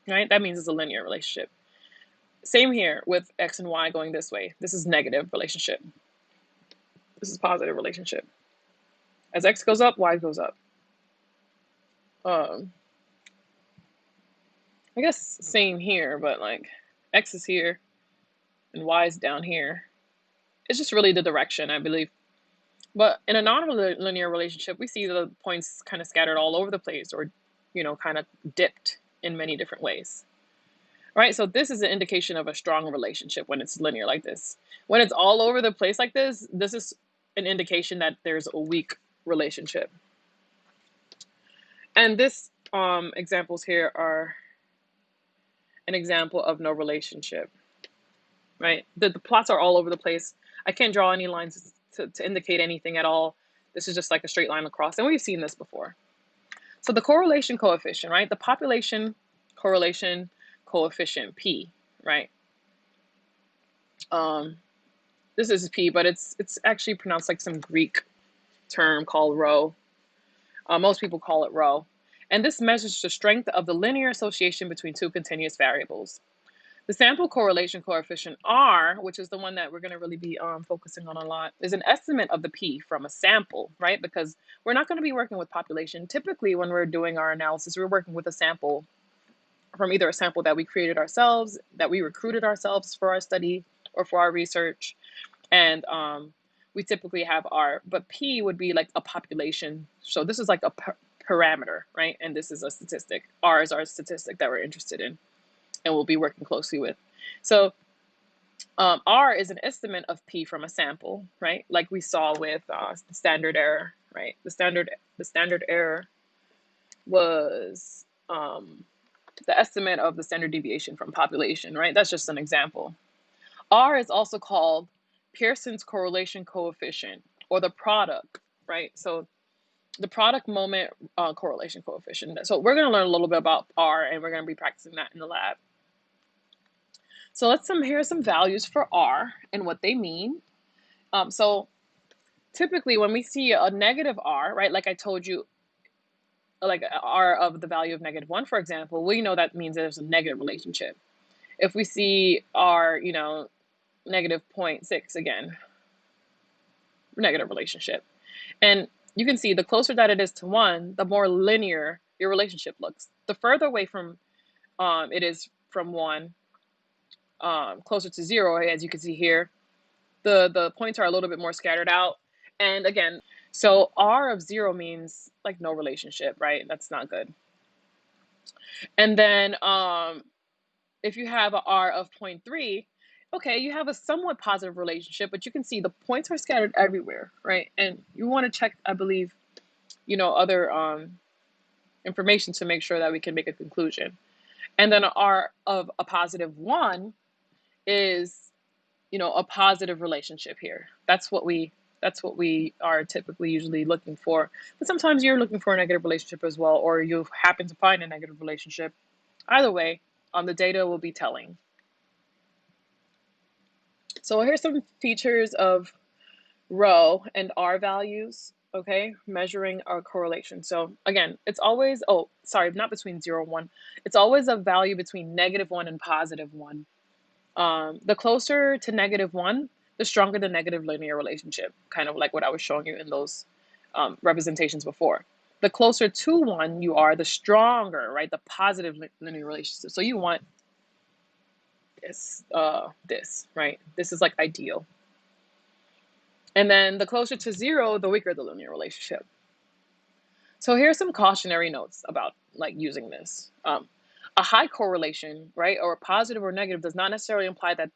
right? That means it's a linear relationship. Same here with X and Y going this way. This is negative relationship. This is positive relationship. As X goes up, Y goes up. Um, I guess same here, but like X is here and Y is down here. It's just really the direction, I believe. But in a non-linear relationship, we see the points kind of scattered all over the place, or, kind of dipped in many different ways. Right? So this is an indication of a strong relationship when it's linear like this. When it's all over the place like this is an indication that there's a weak relationship. And this examples here are an example of no relationship, right? The plots are all over the place. I can't draw any lines to indicate anything at all. This is just like a straight line across, and we've seen this before. So the correlation coefficient, right? The population correlation coefficient, P, right? This is P, but it's actually pronounced like some Greek term called rho. Most people call it rho. And this measures the strength of the linear association between two continuous variables. The sample correlation coefficient, R, which is the one that we're going to really be focusing on a lot, is an estimate of the P from a sample, right? Because we're not going to be working with population. Typically, when we're doing our analysis, we're working with a sample from either a sample that we created ourselves, that we recruited ourselves for our study or for our research. And we typically have R, but P would be like a population. So this is like a parameter, right? And this is a statistic. R is our statistic that we're interested in and we'll be working closely with. So R is an estimate of P from a sample, right? Like we saw with the standard error, right? The standard error was the estimate of the standard deviation from population, right? That's just an example. R is also called Pearson's correlation coefficient, or the product, right? So the product moment correlation coefficient. So we're going to learn a little bit about R, and we're going to be practicing that in the lab. So here are some values for R and what they mean. So typically when we see a negative R, right, like I told you, like R of the value of -1, for example, we know that means there's a negative relationship. If we see R, -0.6, again, negative relationship. And you can see the closer that it is to 1, the more linear your relationship looks. The further away from it is from 1, closer to 0, as you can see here, the points are a little bit more scattered out. And again, so R of 0 means like no relationship, right? That's not good. And then if you have a R of 0.3, okay, you have a somewhat positive relationship, but you can see the points are scattered everywhere, right? And you want to check, I believe, other information to make sure that we can make a conclusion. And then an R of a +1 is, a positive relationship here. That's what we are typically usually looking for. But sometimes you're looking for a negative relationship as well, or you happen to find a negative relationship. Either way, the data will be telling. So here's some features of rho and R values, okay, measuring our correlation. So again, it's always, not between 0 and 1. It's always a value between -1 and +1. The closer to -1, the stronger the negative linear relationship, kind of like what I was showing you in those representations before. The closer to 1 you are, the stronger, right, the positive linear relationship. So you want this, right? This is like ideal. And then the closer to 0, the weaker the linear relationship. So here's some cautionary notes about like using this. A high correlation, right, or positive or negative, does not necessarily imply that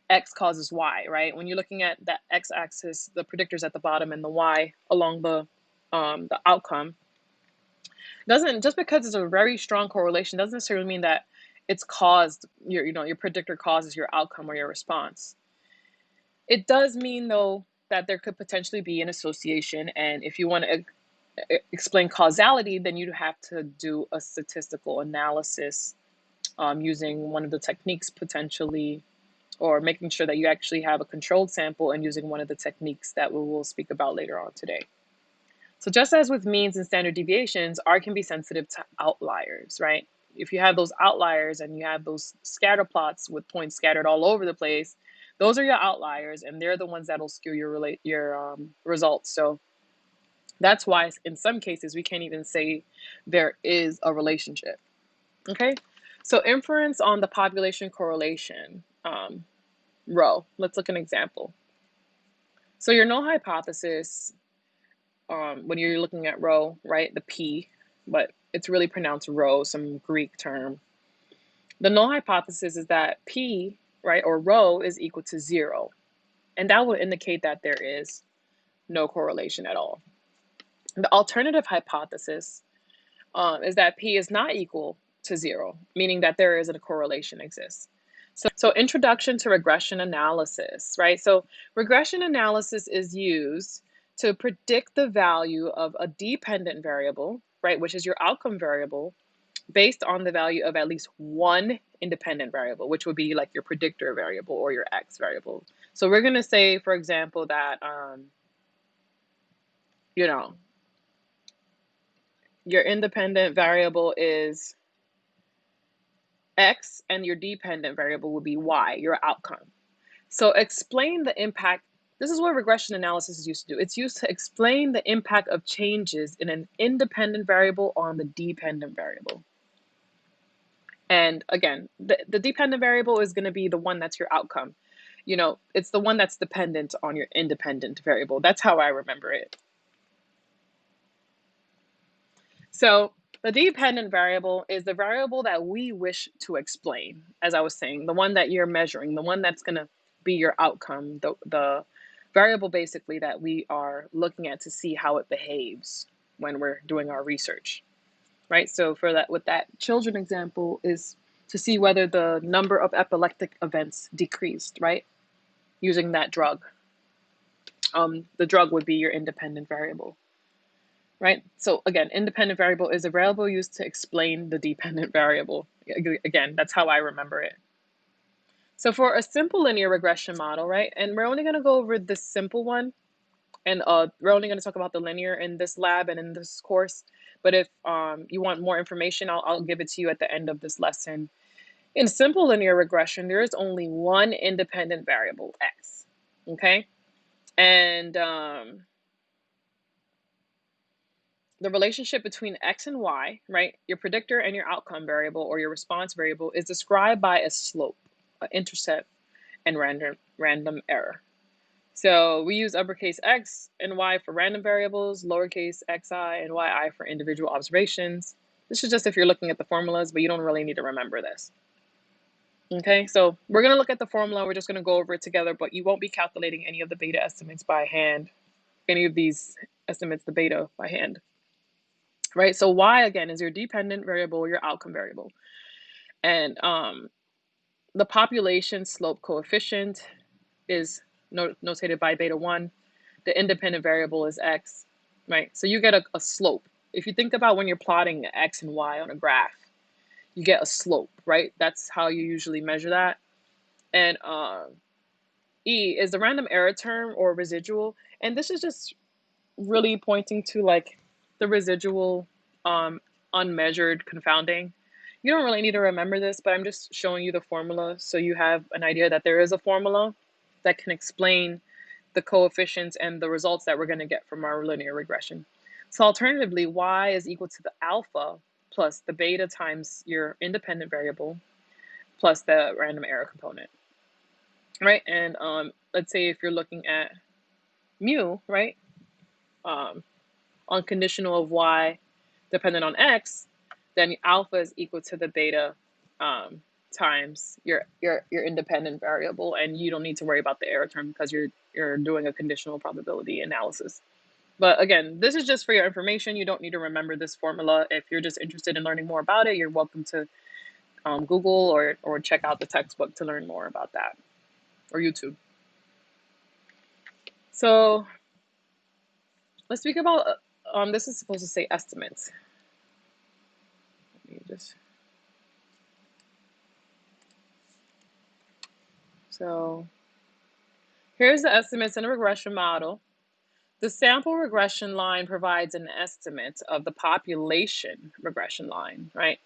X causes Y, right? When you're looking at the X-axis, the predictors at the bottom, and the Y along the outcome, just because it's a very strong correlation doesn't necessarily mean that it's caused your predictor causes your outcome or your response. It does mean though that there could potentially be an association, and if you want to explain causality, then you'd have to do a statistical analysis using one of the techniques potentially, or making sure that you actually have a controlled sample and using one of the techniques that we will speak about later on today. So just as with means and standard deviations, R can be sensitive to outliers, right? if you have those outliers and you have those scatter plots with points scattered all over the place, those are your outliers, and they're the ones that'll skew your results. So that's why in some cases we can't even say there is a relationship. Okay, so inference on the population correlation row. Let's look at an example. So your null hypothesis, when you're looking at rho, right, the P, but it's really pronounced rho, some Greek term. The null hypothesis is that P, right, or rho is equal to 0. And that would indicate that there is no correlation at all. The alternative hypothesis is that P is not equal to 0, meaning that there isn't a correlation exists. So introduction to regression analysis, right? So regression analysis is used to predict the value of a dependent variable, right, which is your outcome variable, based on the value of at least one independent variable, which would be like your predictor variable or your X variable. So we're going to say, for example, that, you know, your independent variable is X and your dependent variable will be Y, your outcome. So explain the impact. This is what regression analysis is used to do. It's used to explain the impact of changes in an independent variable on the dependent variable. And again, the dependent variable is going to be the one that's your outcome. You know, it's the one that's dependent on your independent variable. That's how I remember it. So the dependent variable is the variable that we wish to explain, as I was saying, the one that you're measuring, the one that's going to be your outcome, the variable basically that we are looking at to see how it behaves when we're doing our research, right? So for that, with that children example is to see whether the number of epileptic events decreased, right? Using that drug. The drug would be your independent variable. Right? So again, independent variable is a variable used to explain the dependent variable. Again, that's how I remember it. So for a simple linear regression model, right? And we're only going to go over this simple one. And we're only going to talk about the linear in this lab and in this course. But if you want more information, I'll give it to you at the end of this lesson. In simple linear regression, there is only one independent variable, X. Okay? And the relationship between X and Y, right, your predictor and your outcome variable or your response variable is described by a slope, an intercept, and random error. So we use uppercase X and Y for random variables, lowercase xi and yi for individual observations. This is just if you're looking at the formulas, but you don't really need to remember this. Okay, so we're going to look at the formula. We're just going to go over it together, but you won't be calculating any of the beta estimates by hand, any of these estimates, the beta by hand. Right, so Y again is your dependent variable, your outcome variable, and the population slope coefficient is notated by beta 1. The independent variable is X, right? So you get a slope. If you think about when you're plotting X and Y on a graph, you get a slope, right? That's how you usually measure that. And E is the random error term or residual, and this is just really pointing to like the residual unmeasured confounding. You don't really need to remember this, but I'm just showing you the formula so you have an idea that there is a formula that can explain the coefficients and the results that we're going to get from our linear regression. So alternatively, Y is equal to the alpha plus the beta times your independent variable plus the random error component, right? And let's say if you're looking at mu, right, unconditional of Y dependent on X, then alpha is equal to the beta times your independent variable, and you don't need to worry about the error term because you're doing a conditional probability analysis. But again, this is just for your information. You don't need to remember this formula. If you're just interested in learning more about it, you're welcome to Google or check out the textbook to learn more about that, or YouTube. So let's speak about, this is supposed to say estimates. So here's the estimates in a regression model. The sample regression line provides an estimate of the population regression line, right?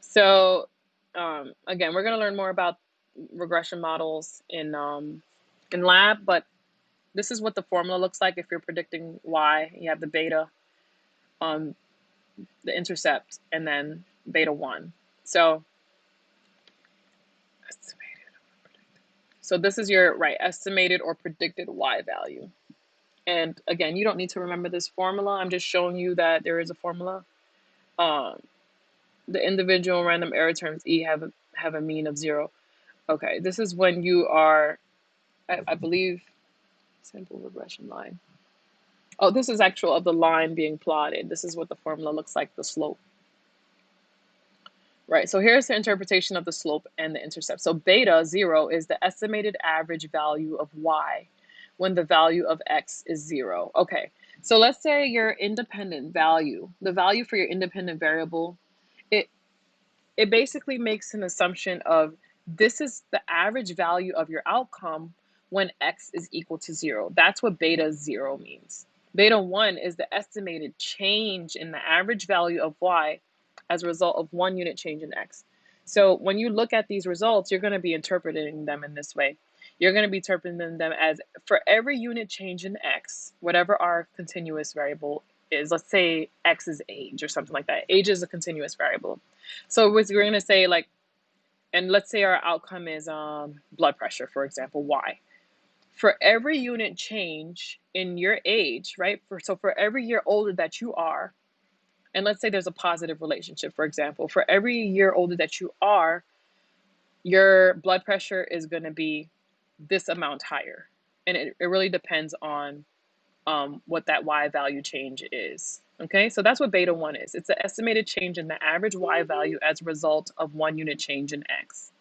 So again, we're going to learn more about regression models in lab, but this is what the formula looks like if you're predicting y. You have the beta, um, the intercept, and then beta 1. So this is your estimated or predicted y value. And again, you don't need to remember this formula. I'm just showing you that there is a formula. Um, the individual random error terms E have a mean of 0. Okay, this is when you are, I believe, simple regression line. Oh, this is actual of the line being plotted. This is what the formula looks like, the slope. Right, so here's the interpretation of the slope and the intercept. So beta 0 is the estimated average value of y when the value of x is 0. Okay, so let's say your independent value, the value for your independent variable, it it basically makes an assumption of this is the average value of your outcome when x is equal to 0. That's what beta 0 means. Beta 1 is the estimated change in the average value of y as a result of 1 unit change in x. So when you look at these results, you're going to be interpreting them in this way. You're going to be interpreting them as for every unit change in x, whatever our continuous variable is, let's say x is age or something like that. Age is a continuous variable. So we're going to say like, and let's say our outcome is blood pressure, for example, y. For every unit change in your age, right? So for every year older that you are, and let's say there's a positive relationship, for example, for every year older that you are, your blood pressure is going to be this amount higher. And it really depends on what that y value change is. Okay, so that's what beta 1 is. It's the estimated change in the average y value as a result of 1 unit change in x.